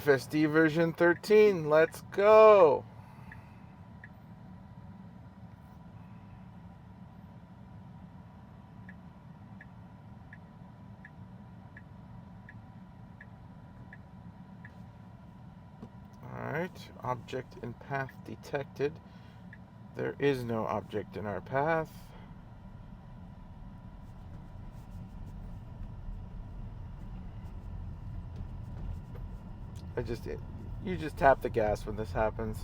FSD version 13. Let's go. Alright, object in path detected. There is no object in our path. You just tap the gas when this happens.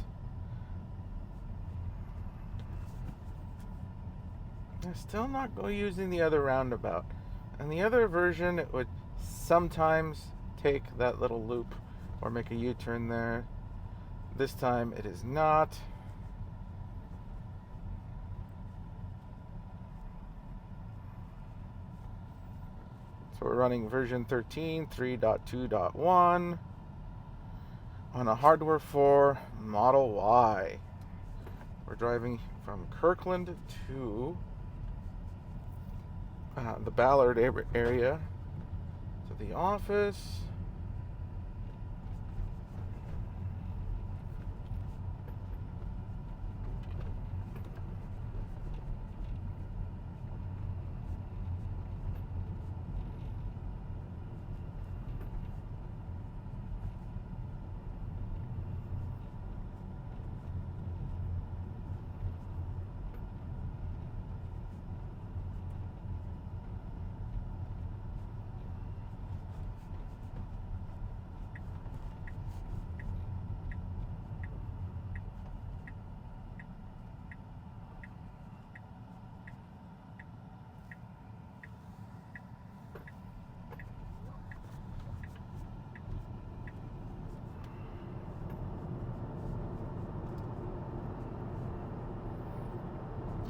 I'm still not using the other roundabout. And the other version, it would sometimes take that little loop or make a U-turn there. This time it is not. So we're running version 13, 3.2.1 on a hardware 4 Model Y. We're driving from Kirkland to the Ballard area to the office.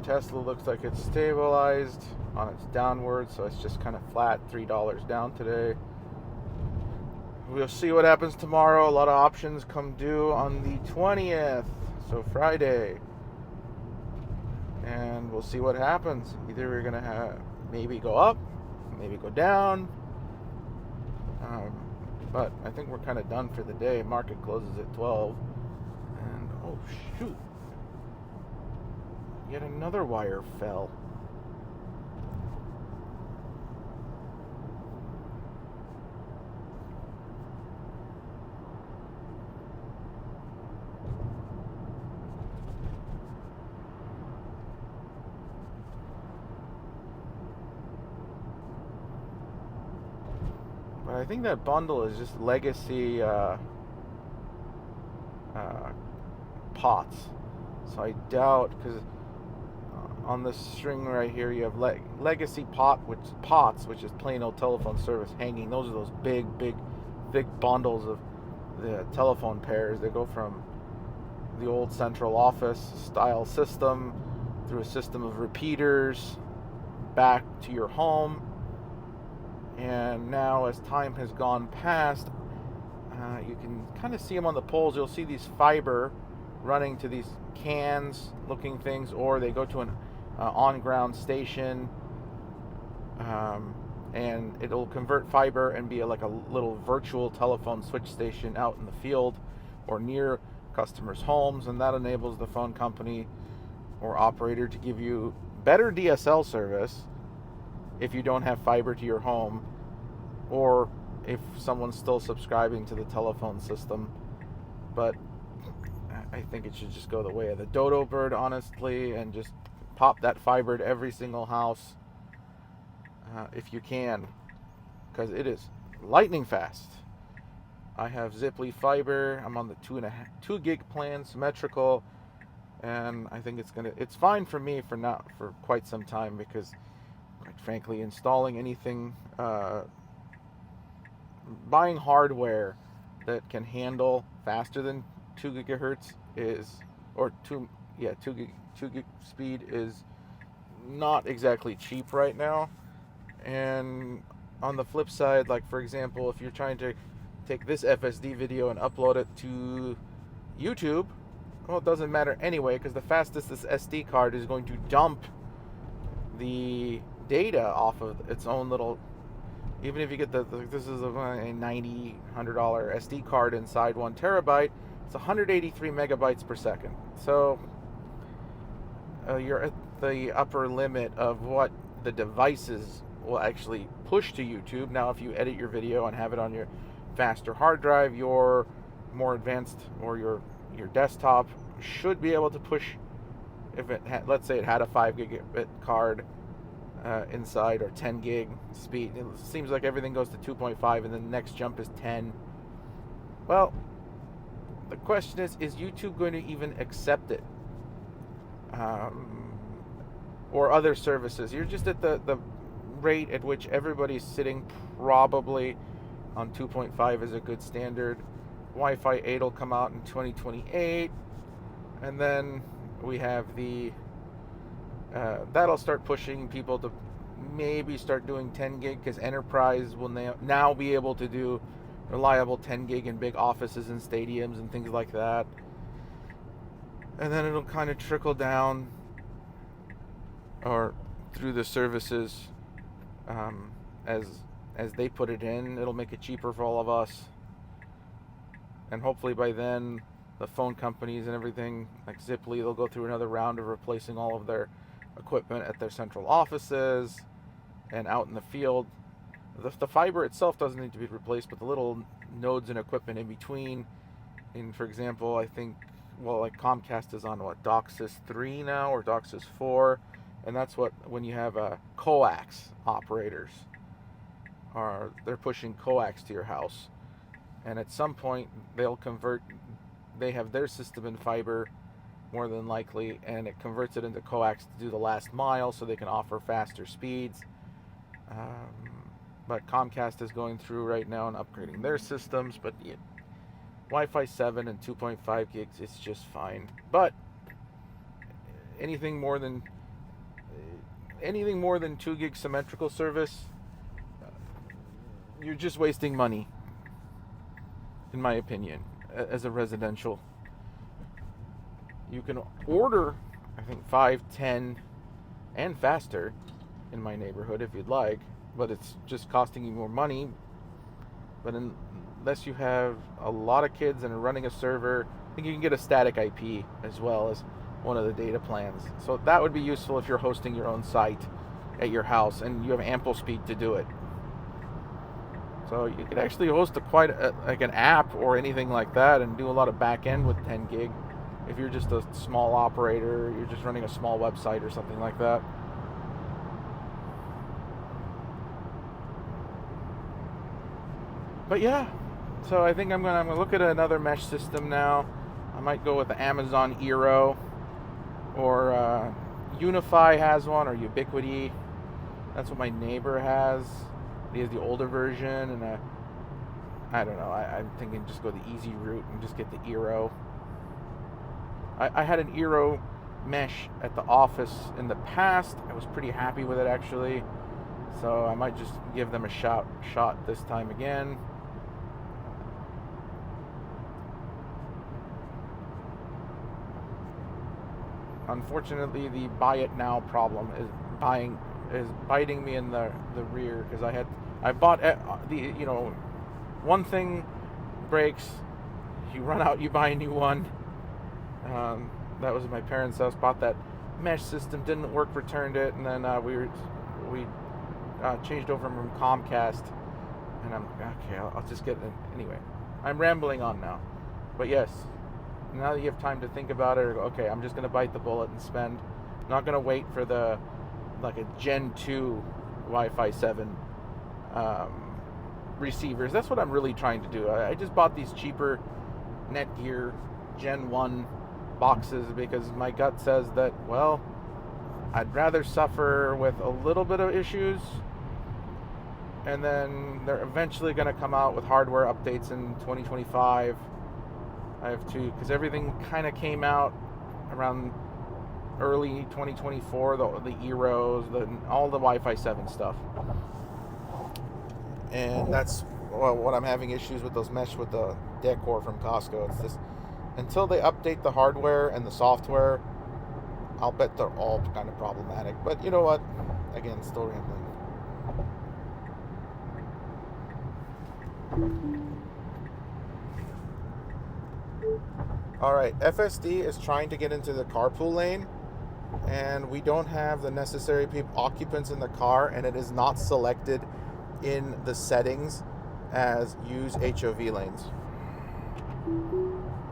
Tesla looks like it's stabilized on its downward, so it's just kind of flat, $3 down today. We'll see what happens tomorrow. A lot of options come due on the 20th, so Friday. And we'll see what happens. Either we're going to have maybe go up, maybe go down. But I think we're kind of done for the day. Market closes at 12. And oh shoot. Yet another wire fell. But I think that bundle is just legacy pots. So I doubt, because on this string right here you have legacy pots, which is plain old telephone service hanging. Those are those big thick bundles of the telephone pairs. They go from the old central office style system through a system of repeaters back to your home. And now, as time has gone past, you can kind of see them on the poles. You'll see these fiber running to these cans looking things, or they go to an on-ground station, and it'll convert fiber and be like a little virtual telephone switch station out in the field or near customers' homes, and that enables the phone company or operator to give you better DSL service if you don't have fiber to your home, or if someone's still subscribing to the telephone system. But I think it should just go the way of the dodo bird, honestly, and just pop that fiber to every single house if you can, because it is lightning fast. I have Ziply fiber. I'm on the 2 gig plan, symmetrical, and I think it's fine for me for quite some time, because quite frankly, installing anything, buying hardware that can handle faster than 2 gigahertz or 2 gig speed is not exactly cheap right now. And on the flip side, like for example, if you're trying to take this FSD video and upload it to YouTube, well, it doesn't matter anyway, because the fastest this SD card is going to dump the data off of its own little Even if you get this is a $90, $100 SD card inside 1 terabyte, it's 183 megabytes per second. So you're at the upper limit of what the devices will actually push to YouTube. Now, if you edit your video and have it on your faster hard drive, your more advanced, or your desktop should be able to push, if it let's say it had a 5 gigabit card inside, or 10 gig speed. It seems like everything goes to 2.5 and then the next jump is 10. Well, the question is YouTube going to even accept it? Or other services? You're just at the rate at which everybody's sitting, probably on 2.5 is a good standard. Wi-Fi 8 will come out in 2028, and then we have that'll start pushing people to maybe start doing 10 gig, because enterprise will now be able to do reliable 10 gig in big offices and stadiums and things like that. And then it'll kind of trickle down, or through the services, as they put it in. It'll make it cheaper for all of us, and hopefully by then the phone companies and everything, like Ziply, they'll go through another round of replacing all of their equipment at their central offices and out in the field. The fiber itself doesn't need to be replaced, but the little nodes and equipment in between. And for example, I think, well, like Comcast is on DOCSIS 3 now, or DOCSIS 4, and that's when you have coax operators, or they're pushing coax to your house, and at some point they'll convert. They have their system in fiber, more than likely, and it converts it into coax to do the last mile, so they can offer faster speeds. But Comcast is going through right now and upgrading their systems. But Wi-Fi 7 and 2.5 gigs, it's just fine. But anything more than 2 gig symmetrical service, you're just wasting money, in my opinion, as a residential. You can order, I think, 5, 10, and faster in my neighborhood if you'd like, but it's just costing you more money. But unless you have a lot of kids and are running a server, I think you can get a static IP as well as one of the data plans. So that would be useful if you're hosting your own site at your house and you have ample speed to do it. So you could actually host like an app or anything like that, and do a lot of back end with 10 gig. If you're just a small operator, you're just running a small website or something like that. But yeah, so I think I'm gonna look at another mesh system now. I might go with the Amazon Eero, or Unify has one, or Ubiquiti. That's what my neighbor has. He has the older version, and I don't know. I'm thinking just go the easy route and just get the Eero. I had an Eero mesh at the office in the past. I was pretty happy with it, actually. So I might just give them a shot this time again. Unfortunately, the buy it now problem is biting me in the rear, because I bought one thing breaks, you run out, you buy a new one. That was at my parents' house. Bought that mesh system, didn't work, returned it, and then we changed over from Comcast, and I'm okay. I'll just get it anyway. I'm rambling on now, but yes, now that you have time to think about it, okay, I'm just gonna bite the bullet and spend. I'm not gonna wait for a Gen 2 Wi-Fi 7 receivers. That's what I'm really trying to do. I just bought these cheaper Netgear Gen 1 boxes because my gut says that, well, I'd rather suffer with a little bit of issues, and then they're eventually going to come out with hardware updates in 2025. I have to, because everything kind of came out around early 2024, the Eeros, all the Wi-Fi 7 stuff. And that's what I'm having issues with, those mesh with the Decor from Costco. It's just, until they update the hardware and the software, I'll bet they're all kind of problematic. But you know what? Again, still rambling. All right, FSD is trying to get into the carpool lane, and we don't have the necessary occupants in the car, and it is not selected in the settings as use HOV lanes.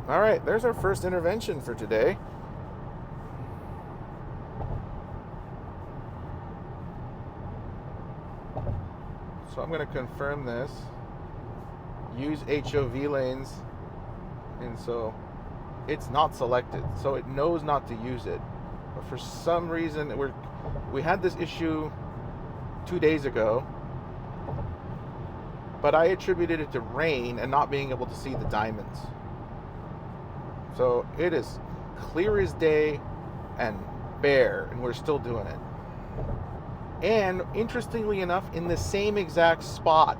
All right, there's our first intervention for today. So I'm going to confirm this. Use HOV lanes, and so it's not selected, so it knows not to use it. But for some reason, we had this issue 2 days ago, but I attributed it to rain and not being able to see the diamonds. So it is clear as day and bare, and we're still doing it. And interestingly enough, in the same exact spot.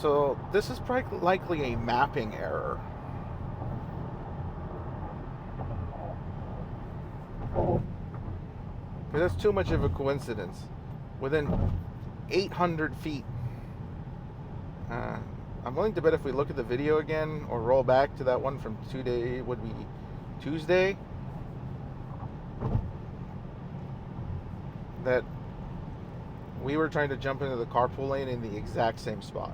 So this is likely a mapping error. Because that's too much of a coincidence. Within 800 feet. I'm willing to bet if we look at the video again or roll back to that one from would be Tuesday, that we were trying to jump into the carpool lane in the exact same spot.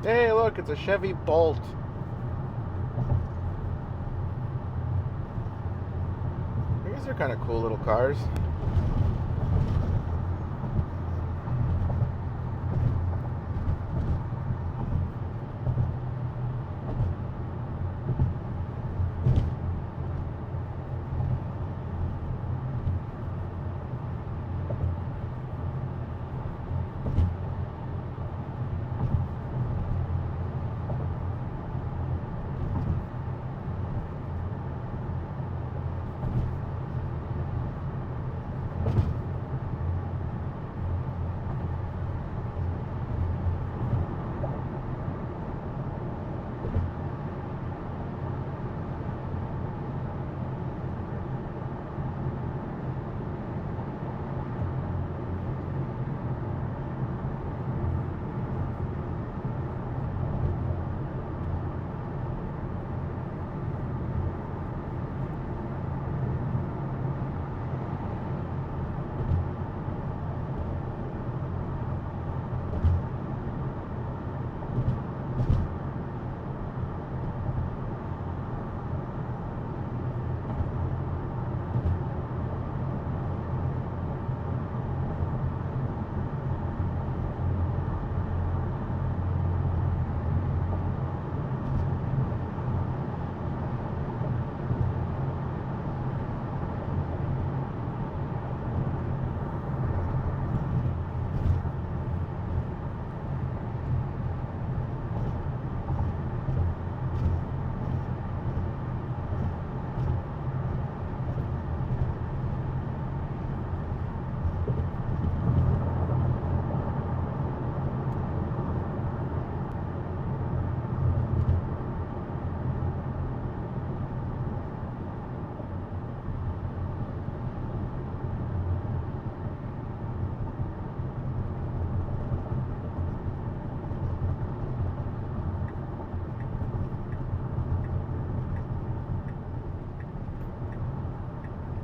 Hey, look, it's a Chevy Bolt. These are kind of cool little cars.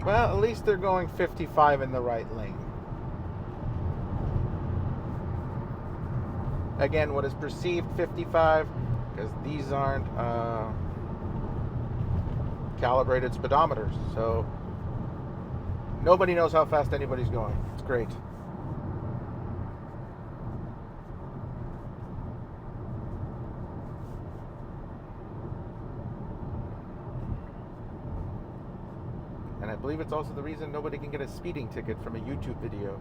Well, at least they're going 55 in the right lane. Again, what is perceived 55, because these aren't calibrated speedometers, so nobody knows how fast anybody's going. It's great. And I believe it's also the reason nobody can get a speeding ticket from a YouTube video.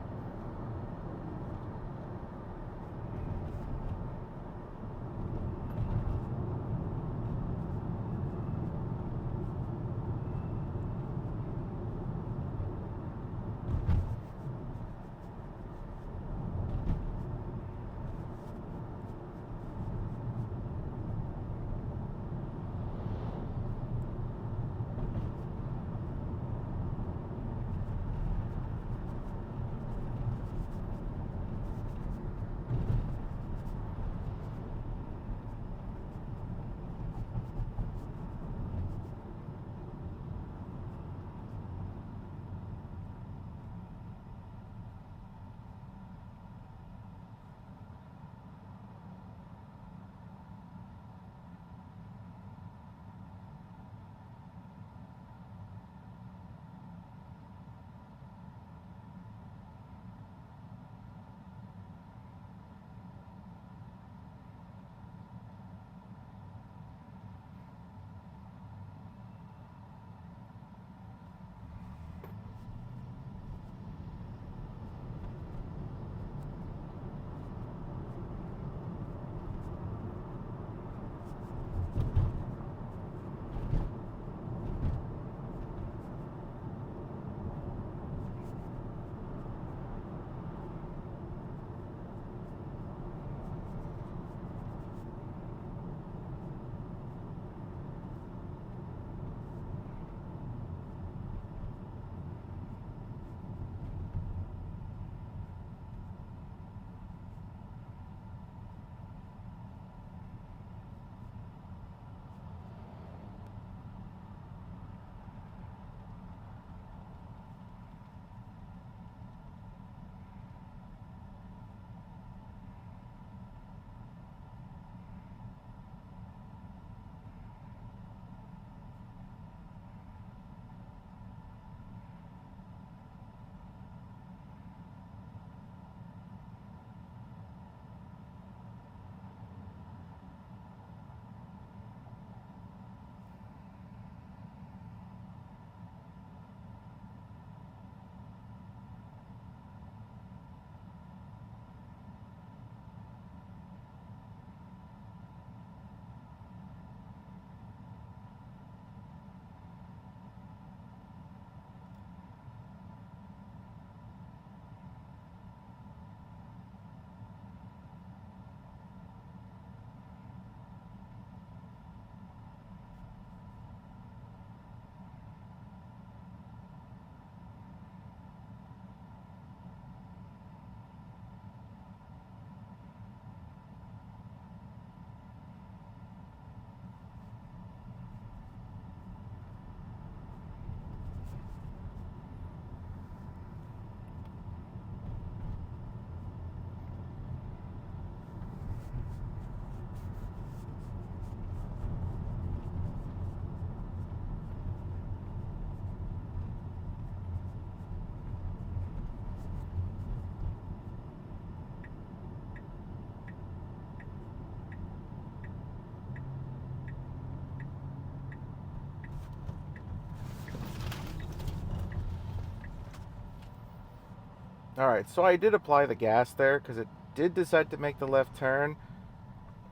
Alright, so I did apply the gas there because it did decide to make the left turn,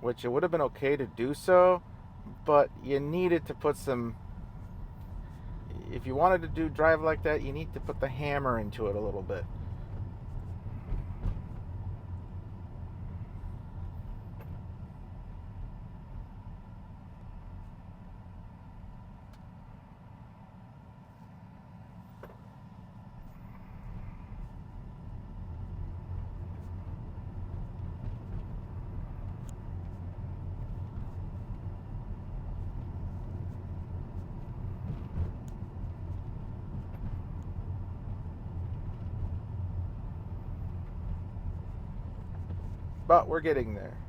which it would have been okay to do so, but you needed to put some... If you wanted to drive like that, you need to put the hammer into it a little bit. but we're getting there.